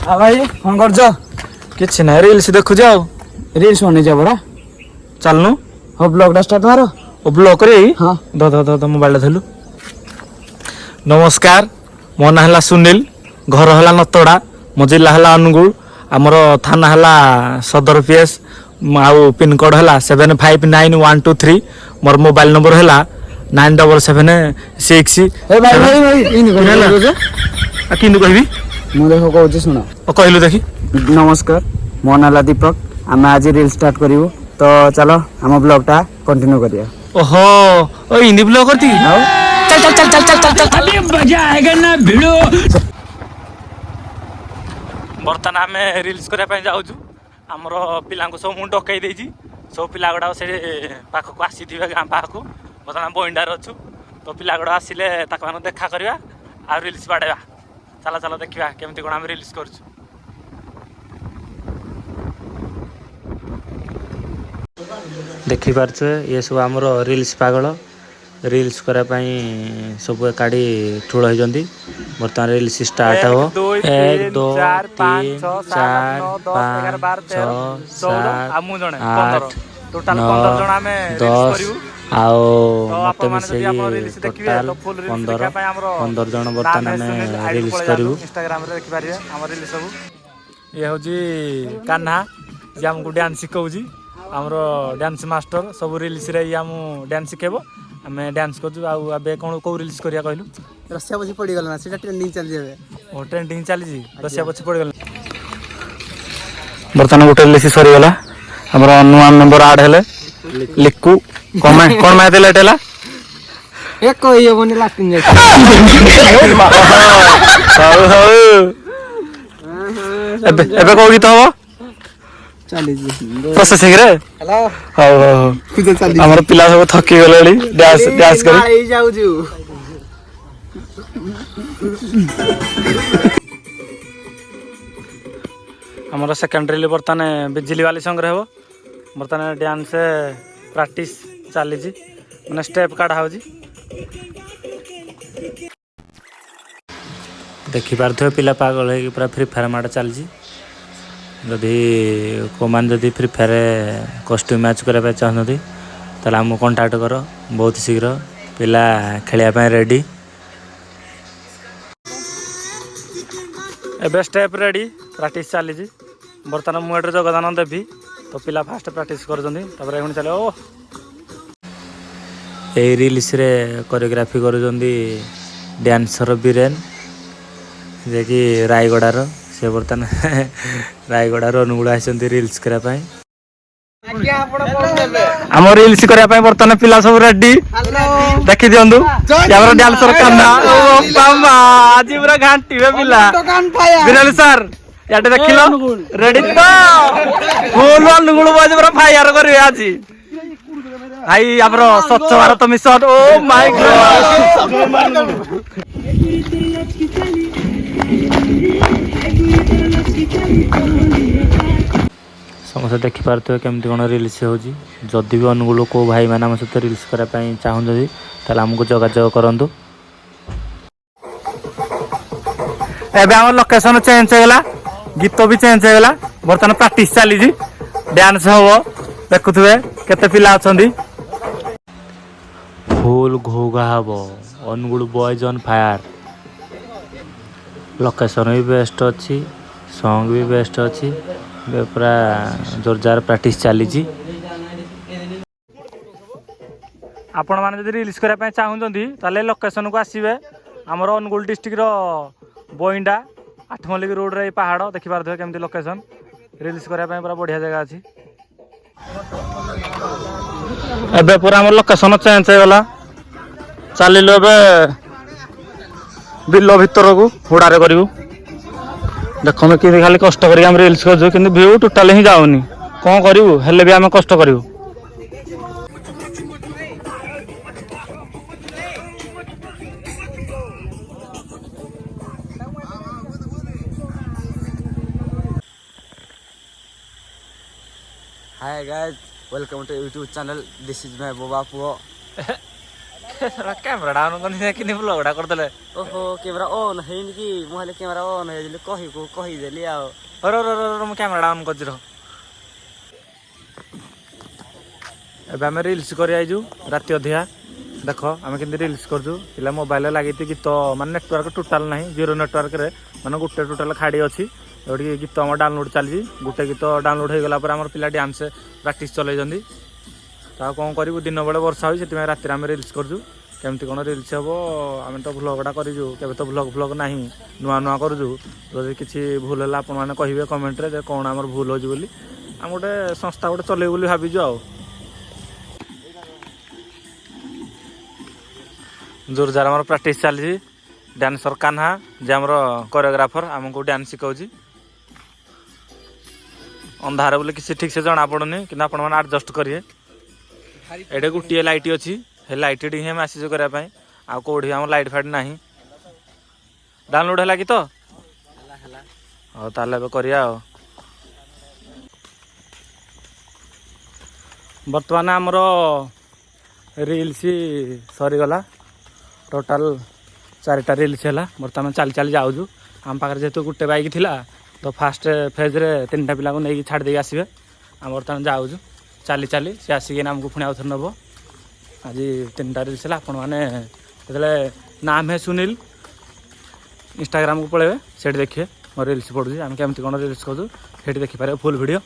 हाँ भाई कौन कर किसी ना रील्स देखु जाओ रील्स बनी जा बरा चलनु हो ब्लॉग स्टार्ट मारो ओ ब्लॉक रे हाँ द मोबाइल धलु नमस्कार मो ना हला सुनील घर हला नतड़ा मो जिला हला अनुगुल आमर थाना हला सदर पीएस आउ पिन कोड हला 759123 मोर मोबाइल नंबर हला 9776 ए भाई भाई भाई इन कर आ किनु कहबी मु देखो कहूची सुनो ओ कहलु देखी नमस्कार मो नाला दीपक आम आज रील स्टार्ट करिवु तो चलो हम ब्लॉग टा कंटिन्यू करिया ओहो ओ हिंदी ब्लॉग करती चल चल चल चल चल चल अभी मजा आएगा ना भिड़ो बर्तन आम रील्स करने जाऊँ आमर पिला सब मुझे डकई देती सब पिला गुड़ा से पाखक आसी गाँ पाखक बर्तमान बइंडार अच्छु तो पिला गुड़ा आसिले देखा करवा आ रील्स बाड़ेवा चला चला देखा केमती कौन आम रील्स कर देखिपार ये सब आमर रील्स पागल रील्स करने सब एकाठी ठूल होती बर्तमान रील्स स्टार्ट हो 1 2 3 4 5 6 7 8 9 10 आओ मत मिसेगी टोटाल 15 जन बर्तमान आम रील्स करूँ इंस्टाग्राम रे देखिपारे आम रील्स सब ये हूँ कान्हा जे आमको डांस शिखाऊँ आमर डांस मास्टर सब रील्स रे आम डांस शिखेब आम डांस कर कौन कौ रील्स करिया कहलु रसिया बसी पड़ी गला ना सेटा ट्रेंडिंग चल जेबे ओ ट्रेंडिंग चली रसिया बसी पड़ी गला बर्तमान गोटे रील्स सरी गला हमर नुआ मेंबर ऐड हेले लिक्कू कोन मैथ लेट हैला एक कोई बने लास्टिंग जाय एबे को गीत हो चली जी प्रोसेसिंग रे हेलो हां हां कुछ चली हमर पिला सब थकी गलेली डांस कर आई जाऊ जू हमर सेकेंडरी बर्तमान बिजली वाली संग रहबो बर्तमान डांस प्रैक्टिस चली जी माने स्टेप काढा हो जी देखि पारथो पिला पागल है पूरा फ्री फायर माडा चल जी जदि कोमान जदि फ्री फायर कस्ट्यूम मैच करबा चाहनदी तला हम कांटेक्ट करो बहुत शीघ्र पिला खेलिया पे रेडी एबे स्टेप रेडी प्रैक्टिस चली जी बर्तमान मुझे जगदान देवी तो पिला फास्ट प्रैक्टिस कर चले ओ ए रील्स रे कोरियोग्राफी कर डांसर बीरेन जे कि रायगड़ार से बर्तमान रायगड़ार अनुगुड़ आसती रील्स करने आम रील्स करने बर्तमान पिला सब रेडी देखी दिंतु डांसर कान्हा आज पूरा घाटी पिला बिरल सर याटे देखिल रेडी तो फुल अनुगुड़ बज पूरा फायर करेंगे आज भाई आमर स्वच्छ Bharat mission oh my God समस्त देखिपारे केमती कौन रील्स होदी भी अनुकूल को भाई मैंने आम सहित रील्स करने चाहूँगी ताल आमको जोगाजोग करूँ एबे आम लोकेशन चेंज होगा गीत भी चेंज होगा बर्तमान प्रैक्टिस चली डांस हम देखुए केते पिला अछंदी फुल घोघा हम अनुगुड़ बॉयज ऑन फायर लोकेशन भी बेस्ट अच्छी सॉन्ग भी बेस्ट अच्छी पूरा जोरदार प्रैक्टिस चली आपण मैंने जब रील्स करने चाहूँगी ताले लोकेशन को आसवे आमर अनुगुल डिस्ट्रिक्ट बइंडा 8 मल्लिक रोड रे पहाड़ देखि पारथो केमती लोकेशन रील्स करने पूरा बढ़िया जगह अच्छी एबे पूरा आम लोकेशन चेंज होगा चलिलु ए बिल भितर को हुड़ारे करूँ देखो कि खाली कष्ट कर रील्स कर व्यू टोटाल ही जाऊनी कौन करूँ हेले भी आम कष्ट करूँ hi guys welcome to YouTube channel this is my बोबा पुओ କ୍ୟାମେରାଟା ଅନ୍ କରିନି କିନି ବ୍ଲଗ୍ଟା କରିଦେଲେ ଓହୋ କ୍ୟାମେରା ଅନ୍ ହେଇନି କି ମୁଁ ହେଲେ କ୍ୟାମେରା ଅନ୍ ହେଇଥିଲି କହିଦେଲି ଆଉ ମୁଁ କ୍ୟାମେରାଟା ଅନ୍ କରିଛି ରହ। ଏବେ ଆମେ ରିଲ୍ସ କରି ଆଇଛୁ ରାତି ଅଧିକା ଦେଖ ଆମେ କେମିତି ରିଲ୍ସ କରୁଛୁ ପିଲା ମୋବାଇଲରେ ଲାଗିଛି ଗୀତ ମାନେ ନେଟୱାର୍କ ଟୋଟାଲ ନାହିଁ ଜିରୋ ନେଟୱାର୍କରେ ମାନେ ଗୋଟେ ଟୋଟାଲ ଖାଡ଼ି ଅଛି ଯୋଉଠି ଗୀତ ଆମର ଡାଉନଲୋଡ଼ ଚାଲିଛି ଗୋଟେ ଗୀତ ଡାଉନଲୋଡ଼ ହେଇଗଲା ପରେ ଆମର ପିଲା ଡ୍ୟାନ୍ସ ପ୍ରାକ୍ଟିସ୍ ଚଲେଇଛନ୍ତି। ତ ଆଉ କ'ଣ କରିବୁ ଦିନ ବେଳେ ବର୍ଷା ହେଉଛି ସେଥିପାଇଁ ରାତିରେ ଆମେ ରିଲ୍ସ କରୁଛୁ କେମିତି କ'ଣ ରିଲ୍ସ ହେବ ଆମେ ତ ଭ୍ଲଗ୍ଟା କରିଛୁ କେବେ ତ ଭ୍ଲଗ୍ ନାହିଁ ନୂଆ କରୁଛୁ ଯଦି କିଛି ଭୁଲ ହେଲା ଆପଣମାନେ କହିବେ କମେଣ୍ଟରେ ଯେ କ'ଣ ଆମର ଭୁଲ ହେଉଛି ବୋଲି ଆମେ ଗୋଟେ ସଂସ୍ଥା ଗୋଟେ ଚଲେଇବୁ ବୋଲି ଭାବିଛୁ ଆଉ। ଜୋରଜାର ଆମର ପ୍ରାକ୍ଟିସ୍ ଚାଲିଛି ଡ୍ୟାନ୍ସର କାହ୍ନା ଯେ ଆମର କୋରିଓଗ୍ରାଫର ଆମକୁ ଡ୍ୟାନ୍ସ ଶିଖାଉଛି। ଅନ୍ଧାର ବୋଲି କିଛି ଠିକ୍ ସେ ଜଣାପଡ଼ୁନି କିନ୍ତୁ ଆପଣମାନେ ଆଡ଼ଜଷ୍ଟ କରିବେ। ଏଠି ଗୋଟିଏ ଲାଇଟ୍ ଅଛି ସେ ଲାଇଟ୍ଟି ହିଁ ଆମେ ଆସିଛୁ କରିବା ପାଇଁ ଆଉ କେଉଁଠି ଆମର ଲାଇଟ୍ ଫାଇଟ୍ ନାହିଁ। ଡାଉନଲୋଡ଼ ହେଲା କି ତ ହଉ ତାହେଲେ ଏବେ କରିବା ଆଉ। ବର୍ତ୍ତମାନ ଆମର ରିଲ୍ସ ସରିଗଲା ଟୋଟାଲ 4ଟା ରିଲ୍ସ ହେଲା। ବର୍ତ୍ତମାନ ଚାଲି ଚାଲି ଯାଉଛୁ ଆମ ପାଖରେ ଯେହେତୁ ଗୋଟେ ବାଇକ୍ ଥିଲା ତ ଫାଷ୍ଟ ଫେଜ୍ରେ 3ଟା ପିଲାଙ୍କୁ ନେଇକି ଛାଡ଼ି ଦେଇକି ଆସିବେ। ଆମେ ବର୍ତ୍ତମାନ ଯାଉଛୁ ଚାଲି ଚାଲି ସେ ଆସିକିନା ଆମକୁ ପୁଣି ଆଉଥରେ ନେବ। ଆଜି 3ଟା ରିଲ୍ସ ହେଲା ଆପଣମାନେ ଯେତେବେଳେ ନାମ ହେ ସୁନୀଲ ଇନଷ୍ଟାଗ୍ରାମକୁ ପଳେଇବେ ସେଇଠି ଦେଖିବେ ମୋ ରିଲ୍ସ ପଡ଼ୁଛି ଆମେ କେମିତି କ'ଣ ରିଲ୍ସ କରୁଛୁ ସେଇଠି ଦେଖିପାରିବେ ଫୁଲ୍ ଭିଡ଼ିଓ।